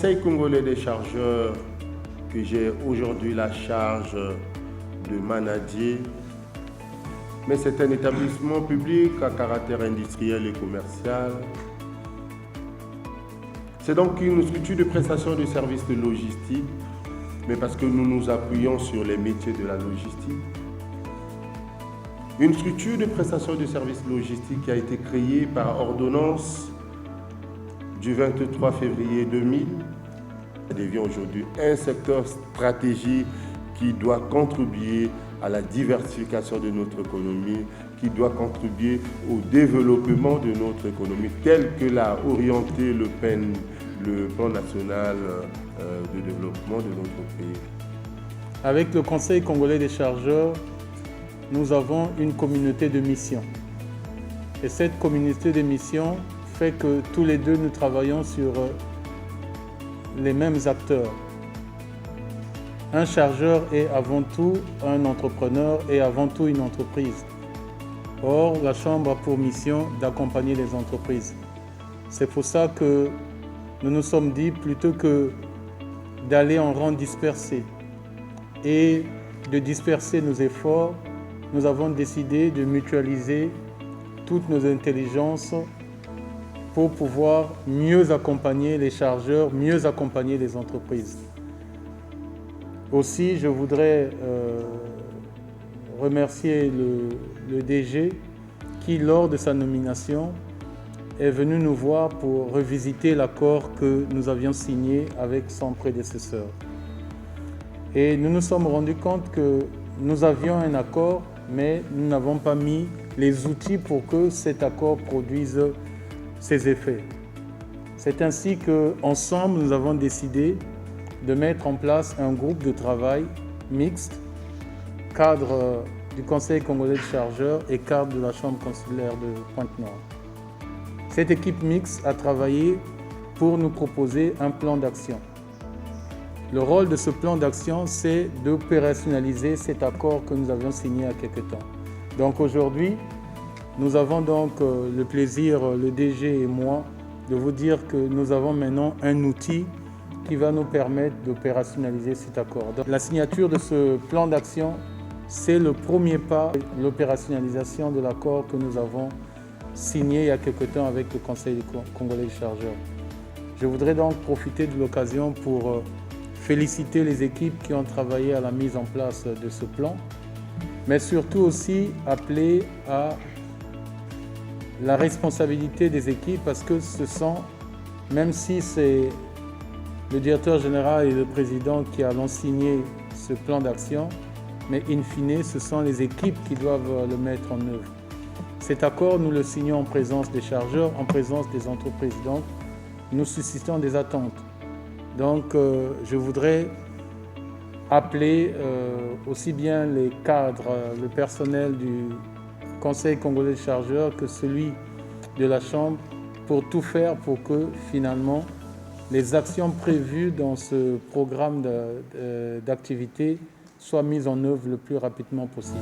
Conseil congolais des chargeurs que j'ai aujourd'hui la charge de manager, mais c'est un établissement public à caractère industriel et commercial. C'est donc une structure de prestation de services de logistique, mais parce que nous nous appuyons sur les métiers de la logistique. Une structure de prestation de services logistiques qui a été créée par ordonnance du 23 février 2000. Ça devient aujourd'hui un secteur stratégique qui doit contribuer à la diversification de notre économie, qui doit contribuer au développement de notre économie, tel que l'a orienté le plan national de développement de notre pays. Avec le Conseil congolais des chargeurs, nous avons une communauté de mission. Et cette communauté de mission fait que tous les deux nous travaillons sur les mêmes acteurs. Un chargeur est avant tout un entrepreneur et avant tout une entreprise. Or, la Chambre a pour mission d'accompagner les entreprises. C'est pour ça que nous nous sommes dit, plutôt que d'aller en rang dispersé et de disperser nos efforts, nous avons décidé de mutualiser toutes nos intelligences pour pouvoir mieux accompagner les chargeurs, mieux accompagner les entreprises. Aussi, je voudrais remercier le DG qui, lors de sa nomination, est venu nous voir pour revisiter l'accord que nous avions signé avec son prédécesseur. Et nous nous sommes rendus compte que nous avions un accord, mais nous n'avons pas mis les outils pour que cet accord produise ses effets. C'est ainsi qu'ensemble, nous avons décidé de mettre en place un groupe de travail mixte, cadre du Conseil congolais de chargeurs et cadre de la Chambre consulaire de Pointe-Noire. Cette équipe mixte a travaillé pour nous proposer un plan d'action. Le rôle de ce plan d'action, c'est d'opérationnaliser cet accord que nous avions signé il y a quelque temps. Donc aujourd'hui, nous avons donc le plaisir, le DG et moi, de vous dire que nous avons maintenant un outil qui va nous permettre d'opérationnaliser cet accord. Donc, la signature de ce plan d'action, c'est le premier pas de l'opérationnalisation de l'accord que nous avons signé il y a quelque temps avec le Conseil congolais des chargeurs. Je voudrais donc profiter de l'occasion pour féliciter les équipes qui ont travaillé à la mise en place de ce plan, mais surtout aussi appeler à la responsabilité des équipes parce que ce sont, même si c'est le directeur général et le président qui allons signer ce plan d'action, mais in fine, ce sont les équipes qui doivent le mettre en œuvre. Cet accord, nous le signons en présence des chargeurs, en présence des entreprises. Donc, nous suscitons des attentes. Donc, je voudrais appeler aussi bien les cadres, le personnel du Conseil congolais des chargeurs que celui de la Chambre pour tout faire pour que finalement les actions prévues dans ce programme d'activité soient mises en œuvre le plus rapidement possible.